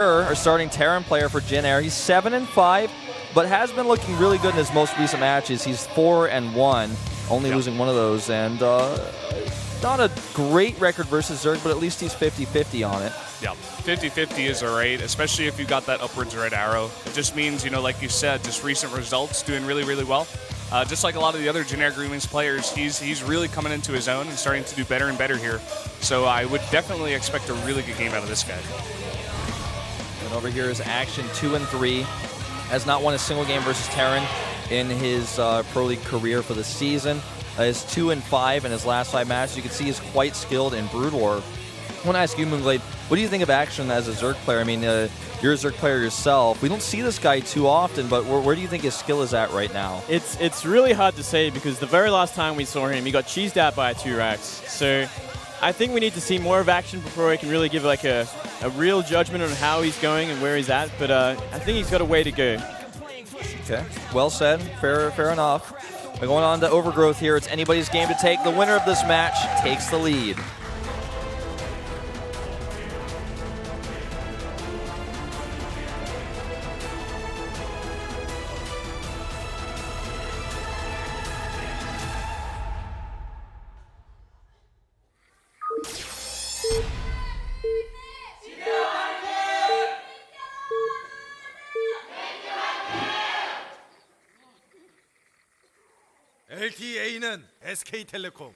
Our starting Terran player for JINAIR. He's 7-5, but has been looking really good in his most recent matches. He's 4-1, only losing one of those, and not a great record versus Zerg, but at least he's 50-50 on it. Yeah, 50-50 is all right, especially if you got that upwards red arrow. It just means, you know, like you said, just recent results, doing really, really well. Just like a lot of the other JINAIR Groomings players, he's really coming into his own and starting to do better and better here. So I would definitely expect a really good game out of this guy. And over here is Action 2-3. Has not won a single game versus Terran in his Pro League career for the season. Is 2-5 in his last 5 matches. You can see he's quite skilled in Brood War. I want to ask you, Moonglade, what do you think of Action as a Zerg player? I mean, you're a Zerg player yourself. We don't see this guy too often, but where do you think his skill is at right now? It's really hard to say because the very last time we saw him, he got cheesed out by 2 racks. So I think we need to see more of Action before we can really give like a real judgment on how he's going and where he's at. But I think he's got a way to go. Okay, well said. Fair enough. We're going on to Overgrowth here. It's anybody's game to take. The winner of this match takes the lead. LTA는 SK텔레콤.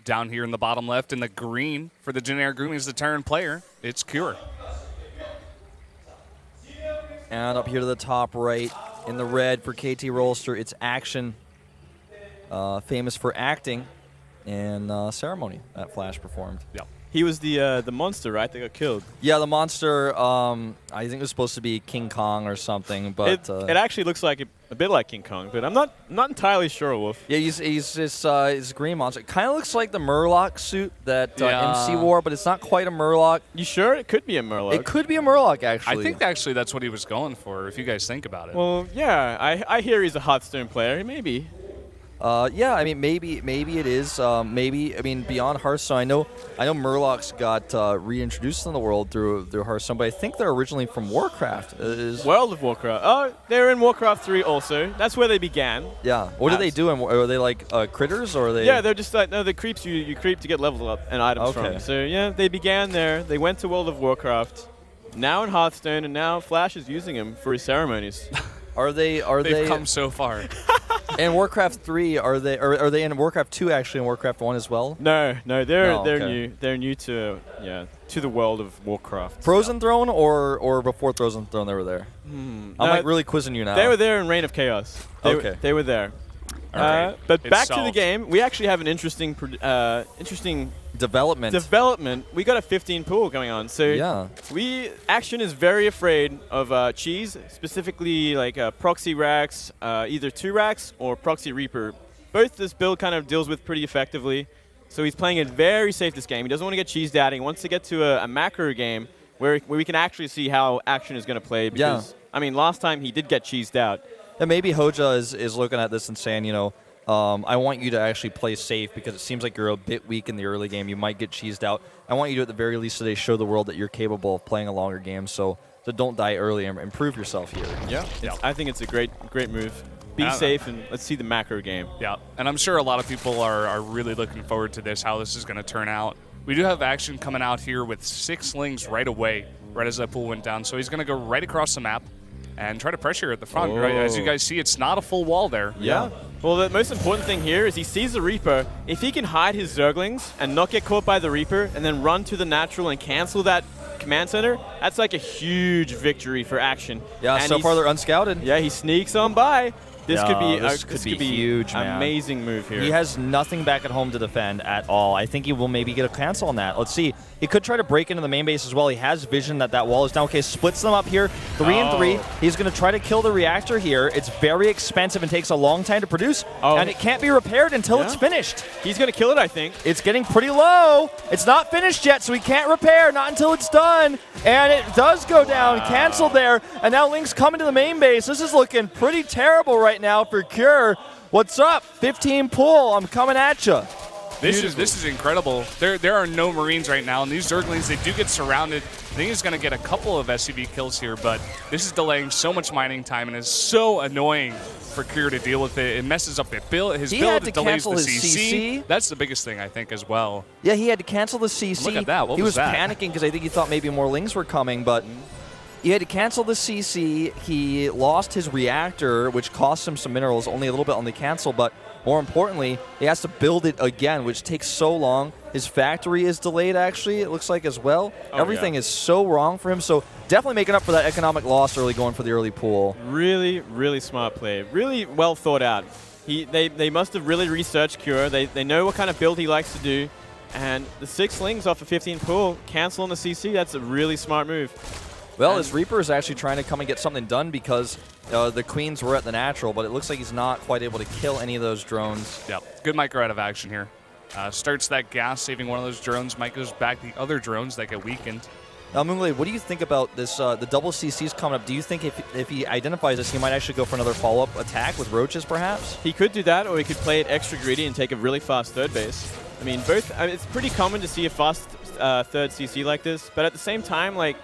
Down here in the bottom left in the green for the JINAIR Groomings, the Terran player, it's Cure. And up here to the top right in the red for KT Rolster, it's Action, famous for acting in Ceremony that Flash performed. Yep. He was the monster, right, that got killed? Yeah, the monster, I think it was supposed to be King Kong or something, but it actually looks like a bit like King Kong, but I'm not entirely sure, Wolf. yeah, he's this green monster. It kind of looks like the Murloc suit that MC wore, but it's not quite a Murloc. You sure? It could be a Murloc. It could be a Murloc, actually. I think actually that's what he was going for, if you guys think about it. Well, yeah, I hear he's a Hearthstone player. Maybe. Yeah, I mean, maybe it is. Maybe, I mean, beyond Hearthstone, I know Murlocs got reintroduced in the world through Hearthstone, but I think they're originally from Warcraft. World of Warcraft. Oh, they're in Warcraft 3 also. That's where they began. Yeah. What do they do? Are they like critters, or are they? Yeah, they're just like, no, the creeps you creep to get level up and items from. So yeah, they began there. They went to World of Warcraft. Now in Hearthstone, and now Flash is using them for his ceremonies. They've come so far. In Warcraft 3, are they in Warcraft 2 actually, in Warcraft 1 as well? No, they're okay. new. They're new to the world of Warcraft. Frozen Throne or before Frozen Throne they were there? I'm like really quizzing you now. They were there in Reign of Chaos. They were there. Right. But It's back to solved. the game, we actually have an interesting development. We got a 15 pool going on. So yeah. Action is very afraid of cheese, specifically like proxy racks, either 2 racks or proxy reaper. Both this build kind of deals with pretty effectively. So he's playing it very safe this game. He doesn't want to get cheesed out. He wants to get to a macro game where we can actually see how Action is going to play. Because, I mean, last time he did get cheesed out. And maybe Hoja is looking at this and saying, you know, I want you to actually play safe because it seems like you're a bit weak in the early game. You might get cheesed out. I want you to, at the very least today, show the world that you're capable of playing a longer game. So don't die early and improve yourself here. Yeah. I think it's a great move. Be safe and let's see the macro game. Yeah, and I'm sure a lot of people are really looking forward to this, how this is going to turn out. We do have Action coming out here with 6 slings right away, right as that pool went down. So he's going to go right across the map and try to pressure at the front. Right? As you guys see, it's not a full wall there. Yeah. Well, the most important thing here is he sees the Reaper. If he can hide his Zerglings and not get caught by the Reaper and then run to the natural and cancel that command center, that's like a huge victory for Action. Yeah, and so far they're unscouted. Yeah, he sneaks on by. This could be this could be huge, man. Amazing move here. He has nothing back at home to defend at all. I think he will maybe get a cancel on that. Let's see. He could try to break into the main base as well. He has vision that wall is down. Okay, splits them up here. 3 and 3. He's going to try to kill the reactor here. It's very expensive and takes a long time to produce, and it can't be repaired until it's finished. He's going to kill it, I think. It's getting pretty low. It's not finished yet, so he can't repair, not until it's done. And it does go down, canceled there. And now Link's coming to the main base. This is looking pretty terrible right now for Cure. What's up? 15 pull. I'm coming at you. This is incredible. There are no Marines right now, and these Zerglings, they do get surrounded. I think he's going to get a couple of SCV kills here, but this is delaying so much mining time and is so annoying for Kier to deal with it. It messes up his build. His build delays the CC. That's the biggest thing, I think, as well. Yeah, he had to cancel the CC. Look at that. What he was that? panicking because I think he thought maybe more Lings were coming, but he had to cancel the CC. He lost his reactor, which cost him some minerals, only a little bit on the cancel, but more importantly, he has to build it again, which takes so long. His factory is delayed, actually, it looks like, as well. Everything is so wrong for him, so definitely making up for that economic loss early, going for the early pool. Really, really smart play. Really well thought out. They must have really researched Kier. They know what kind of build he likes to do. And the 6 Lings off a 15 pool, cancel on the CC, that's a really smart move. Well, his Reaper is actually trying to come and get something done because the Queens were at the natural, but it looks like he's not quite able to kill any of those drones. Yep, good micro out of action here. Starts that gas, saving one of those drones. Mike goes back the other drones that get weakened. Now, Moonglade, what do you think about this? The double CCs coming up. Do you think if he identifies this, he might actually go for another follow-up attack with Roaches, perhaps? He could do that, or he could play it extra greedy and take a really fast third base. I mean, both. It's pretty common to see a fast third CC like this, but at the same time, like,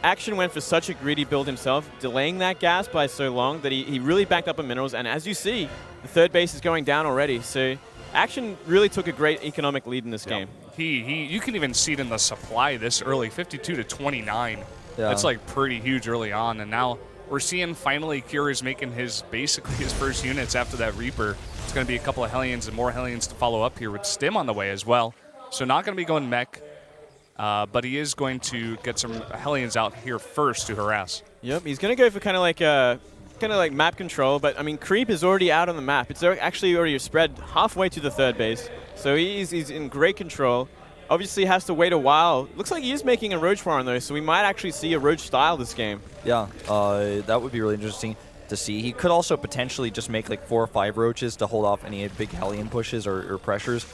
Action went for such a greedy build himself, delaying that gas by so long that he really backed up on minerals. And as you see, the third base is going down already. So Action really took a great economic lead in this game. You can even see it in the supply this early, 52 to 29. Yeah. That's like pretty huge early on. And now we're seeing finally Kier is making basically his first units after that Reaper. It's going to be a couple of Hellions and more Hellions to follow up here with Stim on the way as well. So not going to be going mech. But he is going to get some Hellions out here first to harass. Yep, he's going to go for kind of like map control, but I mean, creep is already out on the map. It's actually already spread halfway to the third base, so he's in great control. Obviously has to wait a while. Looks like he is making a Roach farm though, so we might actually see a Roach style this game. Yeah, that would be really interesting to see. He could also potentially just make like 4 or 5 Roaches to hold off any big Hellion pushes or pressures,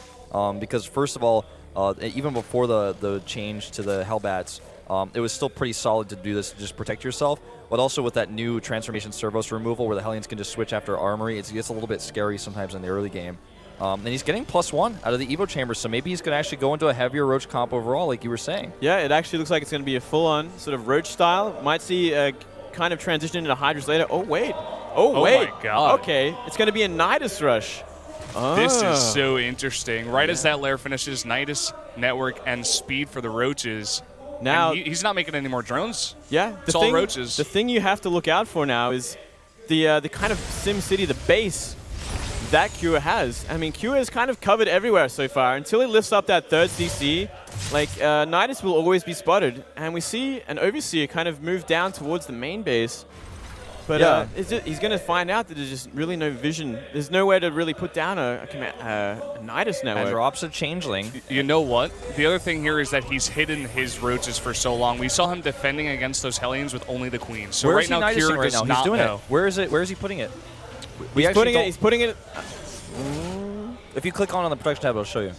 because first of all, even before the change to the Hellbats, it was still pretty solid to do this to just protect yourself. But also with that new Transformation Servos removal where the Hellions can just switch after Armory, it gets a little bit scary sometimes in the early game. And he's getting +1 out of the Evo Chamber, so maybe he's going to actually go into a heavier Roach comp overall, like you were saying. Yeah, it actually looks like it's going to be a full-on sort of Roach style. Might see a kind of transition into Hydras later. Oh, wait. Oh, wait. My God. Okay, it's going to be a Nidus Rush. This is so interesting. Right as that lair finishes, Nidus, Network, and Speed for the Roaches. Now he's not making any more drones. Yeah, it's all Roaches. The thing you have to look out for now is the kind of SimCity, the base that Kier has. I mean, Kier is kind of covered everywhere so far. Until he lifts up that third CC, like Nidus will always be spotted, and we see an Overseer kind of move down towards the main base. But he's going to find out that there's just really no vision. There's nowhere to really put down a Nidus network. And drops a Changeling. You know what? The other thing here is that he's hidden his Roaches for so long. We saw him defending against those Hellions with only the Queens. So right now, Kier does not know. Where is it? Where is he putting it? He's putting it. If you click on the protection tab, it'll show you.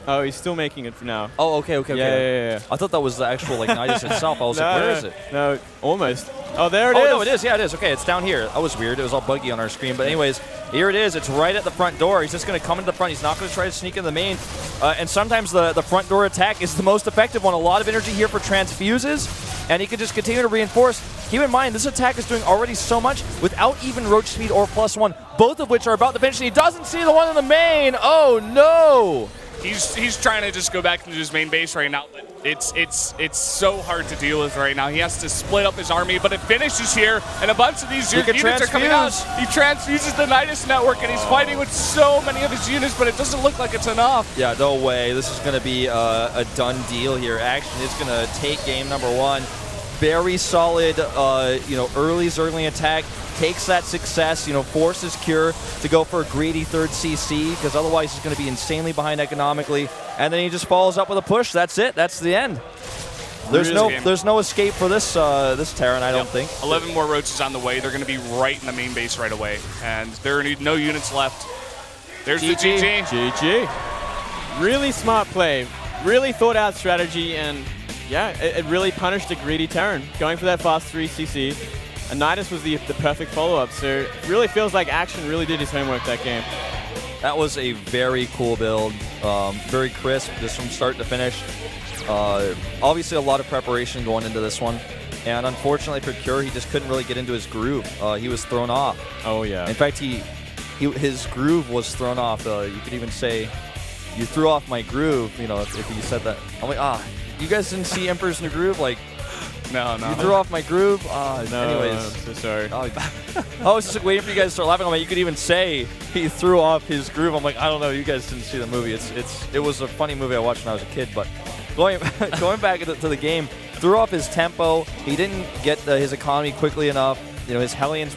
Oh, he's still making it for now. Oh, okay. Yeah. I thought that was the actual like Nidus itself. I was like, where is it? No, almost. Oh, there it is. Oh, no, it is. Yeah, it is. Okay, it's down here. That was weird. It was all buggy on our screen. But anyways, here it is. It's right at the front door. He's just going to come into the front. He's not going to try to sneak in the main. And sometimes the front door attack is the most effective one. A lot of energy here for transfuses. And he can just continue to reinforce. Keep in mind, this attack is doing already so much without even Roach Speed or +1, both of which are about to finish. He doesn't see the one in the main. Oh, no. He's trying to just go back into his main base right now. It's so hard to deal with right now. He has to split up his army, but it finishes here, and a bunch of these units are coming out. He transfuses the Nidus network, and he's fighting with so many of his units, but it doesn't look like it's enough. Yeah, no way. This is going to be a done deal here. Action is going to take game number 1. Very solid, early Zergling attack. Takes that success, forces Kier to go for a greedy third CC, because otherwise he's going to be insanely behind economically. And then he just follows up with a push. That's it. That's the end. There's no escape for this Terran, I don't think. 11 more Roaches on the way. They're going to be right in the main base right away. And there are no units left. There's the GG. GG. Really smart play. Really thought out strategy, and yeah, it really punished a greedy Terran. Going for that fast 3 CC. And Nidus was the perfect follow-up, so it really feels like Action really did his homework that game. That was a very cool build, very crisp, just from start to finish. Obviously, a lot of preparation going into this one, and unfortunately for Cure, he just couldn't really get into his groove. He was thrown off. Oh yeah. In fact, his groove was thrown off. You could even say, "You threw off my groove." You know, if you said that. I'm like, you guys didn't see Emperor's New Groove? Like, No. you threw off my groove. No, anyways, I'm so sorry. I was just waiting for you guys to start laughing. I'm like, you could even say he threw off his groove. I'm like, I don't know. You guys didn't see the movie. It was a funny movie I watched when I was a kid. But going back to the game, threw off his tempo. He didn't get his economy quickly enough. You know, his Hellions